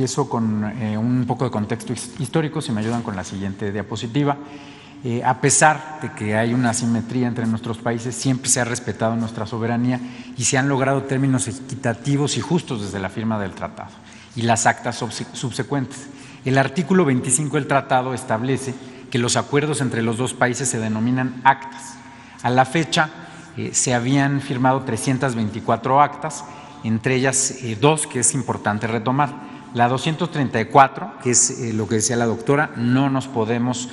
Empiezo con un poco de contexto histórico, si me ayudan con la siguiente diapositiva. A pesar de que hay una asimetría entre nuestros países, siempre se ha respetado nuestra soberanía y se han logrado términos equitativos y justos desde la firma del tratado y las actas subsecuentes. El artículo 25 del tratado establece que los acuerdos entre los dos países se denominan actas. A la fecha se habían firmado 324 actas, entre ellas dos que es importante retomar. La 234, que es lo que decía la doctora, no nos podemos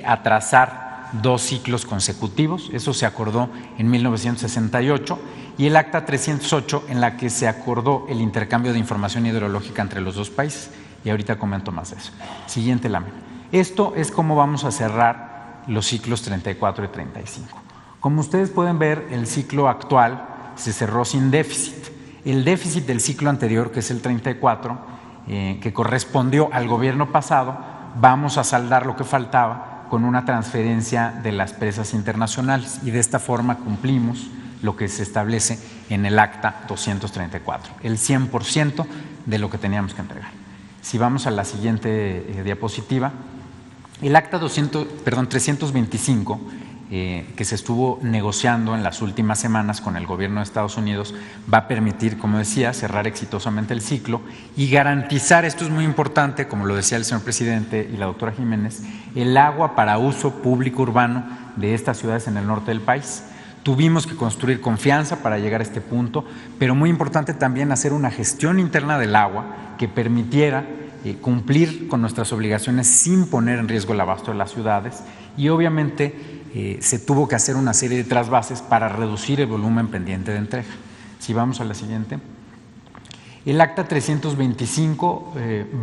atrasar 2 ciclos consecutivos, eso se acordó en 1968, y el acta 308 en la que se acordó el intercambio de información hidrológica entre los dos países, y ahorita comento más de eso. Siguiente lámina. Esto es cómo vamos a cerrar los ciclos 34 y 35. Como ustedes pueden ver, el ciclo actual se cerró sin déficit. El déficit del ciclo anterior, que es el 34, que correspondió al gobierno pasado, vamos a saldar lo que faltaba con una transferencia de las presas internacionales y de esta forma cumplimos lo que se establece en el acta 234, el 100% de lo que teníamos que entregar. Si vamos a la siguiente diapositiva, el acta 325 que se estuvo negociando en las últimas semanas con el gobierno de Estados Unidos va a permitir, como decía, cerrar exitosamente el ciclo y garantizar, esto es muy importante, como lo decía el señor presidente y la doctora Jiménez, el agua para uso público urbano de estas ciudades en el norte del país. Tuvimos que construir confianza para llegar a este punto, pero muy importante también hacer una gestión interna del agua que permitiera cumplir con nuestras obligaciones sin poner en riesgo el abasto de las ciudades y obviamente se tuvo que hacer una serie de trasvases para reducir el volumen pendiente de entrega. Si vamos a la siguiente. El acta 325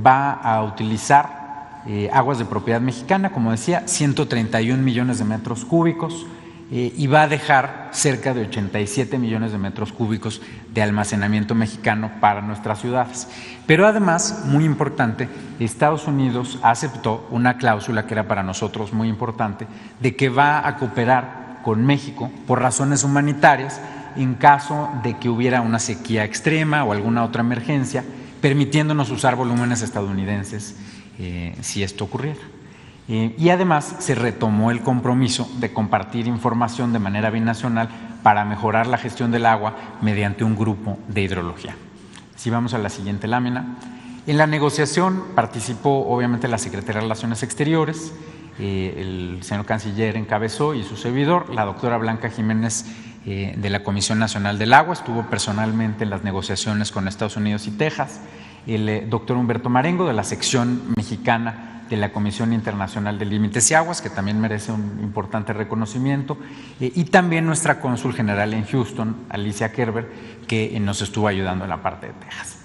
va a utilizar aguas de propiedad mexicana, como decía, 131 millones de metros cúbicos y va a dejar cerca de 87 millones de metros cúbicos de almacenamiento mexicano para nuestras ciudades. Pero además, muy importante, Estados Unidos aceptó una cláusula que era para nosotros muy importante, de que va a cooperar con México por razones humanitarias en caso de que hubiera una sequía extrema o alguna otra emergencia, permitiéndonos usar volúmenes estadounidenses si esto ocurriera. Y además se retomó el compromiso de compartir información de manera binacional para mejorar la gestión del agua mediante un grupo de hidrología. Si vamos a la siguiente lámina. En la negociación participó obviamente la Secretaría de Relaciones Exteriores, el señor canciller encabezó y su servidor, la doctora Blanca Jiménez de la Comisión Nacional del Agua, estuvo personalmente en las negociaciones con Estados Unidos y Texas, el doctor Humberto Marengo de la sección mexicana de la Comisión Internacional de Límites y Aguas, que también merece un importante reconocimiento, y también nuestra cónsul general en Houston, Alicia Kerber, que nos estuvo ayudando en la parte de Texas.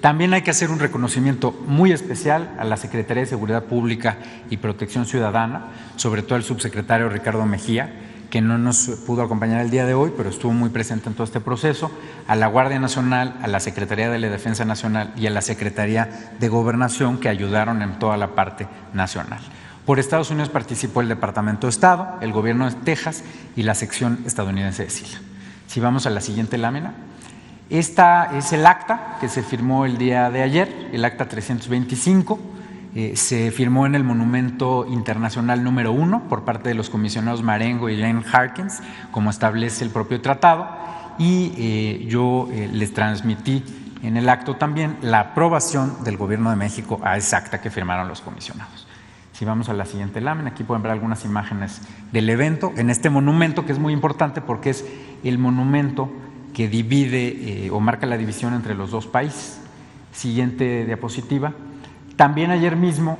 También hay que hacer un reconocimiento muy especial a la Secretaría de Seguridad Pública y Protección Ciudadana, sobre todo al subsecretario Ricardo Mejía, que no nos pudo acompañar el día de hoy, pero estuvo muy presente en todo este proceso, a la Guardia Nacional, a la Secretaría de la Defensa Nacional y a la Secretaría de Gobernación, que ayudaron en toda la parte nacional. Por Estados Unidos participó el Departamento de Estado, el Gobierno de Texas y la sección estadounidense de SILA. Si vamos a la siguiente lámina. Esta es el acta que se firmó el día de ayer, el acta 325. Se firmó en el Monumento Internacional número 1 por parte de los comisionados Marengo y Jane Harkins, como establece el propio tratado, y yo les transmití en el acto también la aprobación del Gobierno de México a esa acta que firmaron los comisionados. Si vamos a la siguiente lámina, aquí pueden ver algunas imágenes del evento en este monumento, que es muy importante porque es el monumento que divide o marca la división entre los dos países. Siguiente diapositiva. También ayer mismo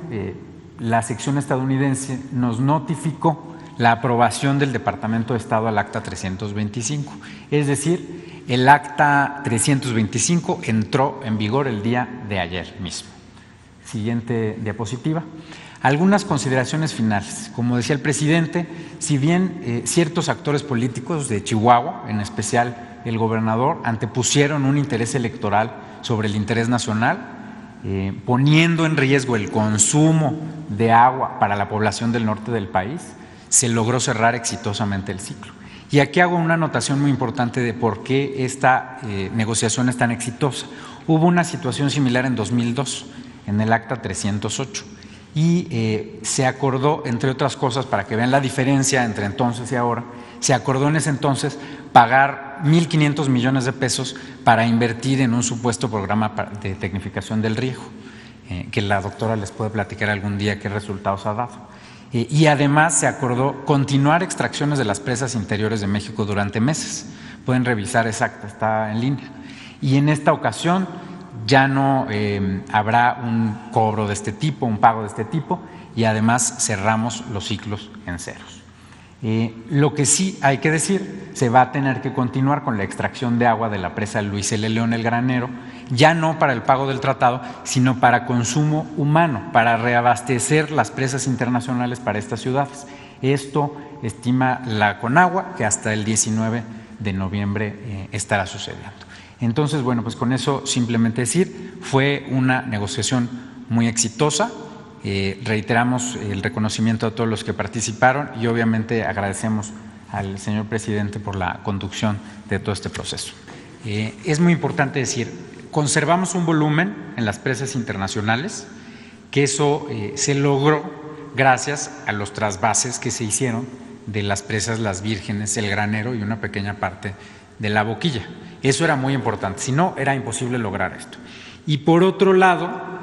la sección estadounidense nos notificó la aprobación del Departamento de Estado al acta 325, es decir, el acta 325 entró en vigor el día de ayer mismo. Siguiente diapositiva. Algunas consideraciones finales. Como decía el presidente, si bien ciertos actores políticos de Chihuahua, en especial el gobernador, antepusieron un interés electoral sobre el interés nacional, poniendo en riesgo el consumo de agua para la población del norte del país, se logró cerrar exitosamente el ciclo. Y aquí hago una anotación muy importante de por qué esta negociación es tan exitosa. Hubo una situación similar en 2002. en el acta 308. Y se acordó, entre otras cosas, para que vean la diferencia entre entonces y ahora, se acordó en ese entonces pagar 1.500 millones de pesos para invertir en un supuesto programa de tecnificación del riego, que la doctora les puede platicar algún día qué resultados ha dado. Y además se acordó continuar extracciones de las presas interiores de México durante meses. Pueden revisar esa acta, está en línea. Y en esta ocasión ya no habrá un cobro de este tipo, un pago de este tipo, y además cerramos los ciclos en ceros. Lo que sí hay que decir, se va a tener que continuar con la extracción de agua de la presa Luis L. León El Granero, ya no para el pago del tratado, sino para consumo humano, para reabastecer las presas internacionales para estas ciudades. Esto estima la Conagua que hasta el 19 de noviembre estará sucediendo. Entonces, bueno, pues con eso simplemente decir, fue una negociación muy exitosa. Reiteramos el reconocimiento a todos los que participaron y obviamente agradecemos al señor presidente por la conducción de todo este proceso. Es muy importante decir, conservamos un volumen en las presas internacionales, que eso se logró gracias a los trasvases que se hicieron de las presas Las Vírgenes, El Granero y una pequeña parte de La Boquilla. Eso era muy importante, si no era imposible lograr esto. Y por otro lado,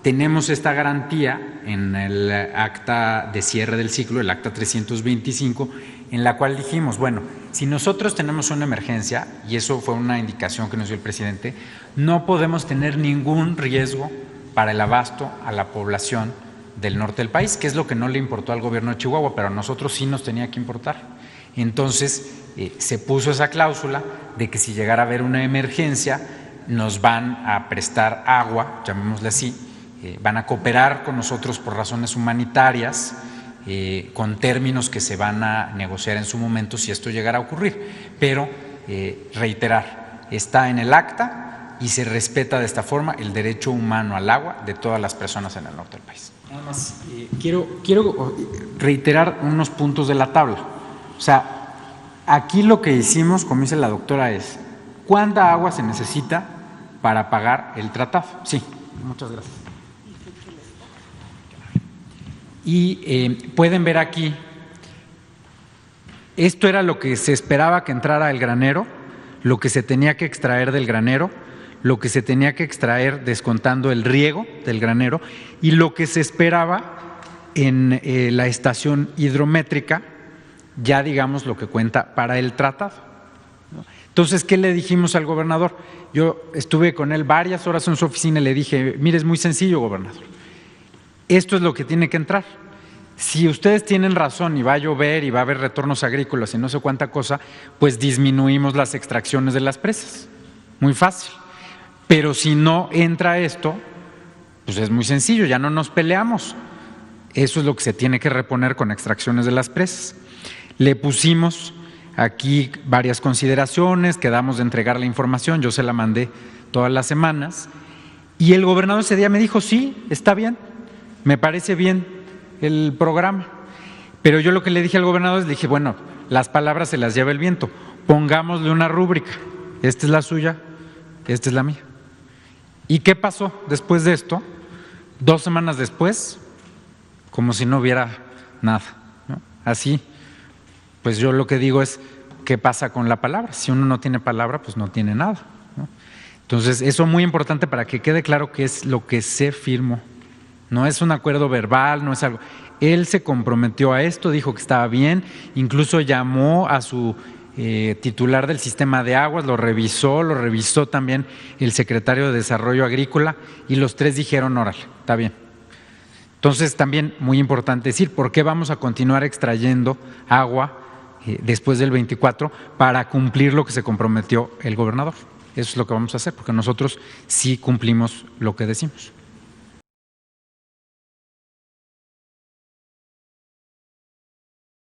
tenemos esta garantía en el acta de cierre del ciclo, el acta 325, en la cual dijimos, bueno, si nosotros tenemos una emergencia, y eso fue una indicación que nos dio el presidente, no podemos tener ningún riesgo para el abasto a la población del norte del país, que es lo que no le importó al gobierno de Chihuahua, pero a nosotros sí nos tenía que importar. Entonces se puso esa cláusula de que si llegara a haber una emergencia, nos van a prestar agua, llamémosle así, van a cooperar con nosotros por razones humanitarias, con términos que se van a negociar en su momento si esto llegara a ocurrir. Pero reiterar, está en el acta y se respeta de esta forma el derecho humano al agua de todas las personas en el norte del país. Nada más, quiero reiterar unos puntos de la tabla. O sea, aquí lo que hicimos, como dice la doctora, es ¿cuánta agua se necesita para pagar el tratado? Sí, muchas gracias. Y pueden ver aquí, esto era lo que se esperaba que entrara el granero, lo que se tenía que extraer del granero, lo que se tenía que extraer descontando el riego del granero y lo que se esperaba en la estación hidrométrica, ya digamos lo que cuenta para el tratado. Entonces, ¿qué le dijimos al gobernador? Yo estuve con él varias horas en su oficina y le dije, mire, es muy sencillo, gobernador. Esto es lo que tiene que entrar. Si ustedes tienen razón y va a llover y va a haber retornos agrícolas y no sé cuánta cosa, pues disminuimos las extracciones de las presas. Muy fácil. Pero si no entra esto, pues es muy sencillo, ya no nos peleamos. Eso es lo que se tiene que reponer con extracciones de las presas. Le pusimos aquí varias consideraciones, quedamos de entregar la información, yo se la mandé todas las semanas y el gobernador ese día me dijo, sí, está bien. Me parece bien el programa, pero yo lo que le dije al gobernador es, le dije, bueno, las palabras se las lleva el viento, pongámosle una rúbrica, esta es la suya, esta es la mía. ¿Y qué pasó después de esto? 2 semanas después, como si no hubiera nada, ¿no? Así, pues yo lo que digo es, ¿qué pasa con la palabra? Si uno no tiene palabra, pues no tiene nada, ¿no? Entonces, eso es muy importante para que quede claro qué es lo que se firmó. No es un acuerdo verbal, no es algo. Él se comprometió a esto, dijo que estaba bien, incluso llamó a su titular del sistema de aguas, lo revisó también el secretario de Desarrollo Agrícola y los 3 dijeron, órale, está bien. Entonces también muy importante decir, ¿por qué vamos a continuar extrayendo agua después del 24 para cumplir lo que se comprometió el gobernador? Eso es lo que vamos a hacer, porque nosotros sí cumplimos lo que decimos.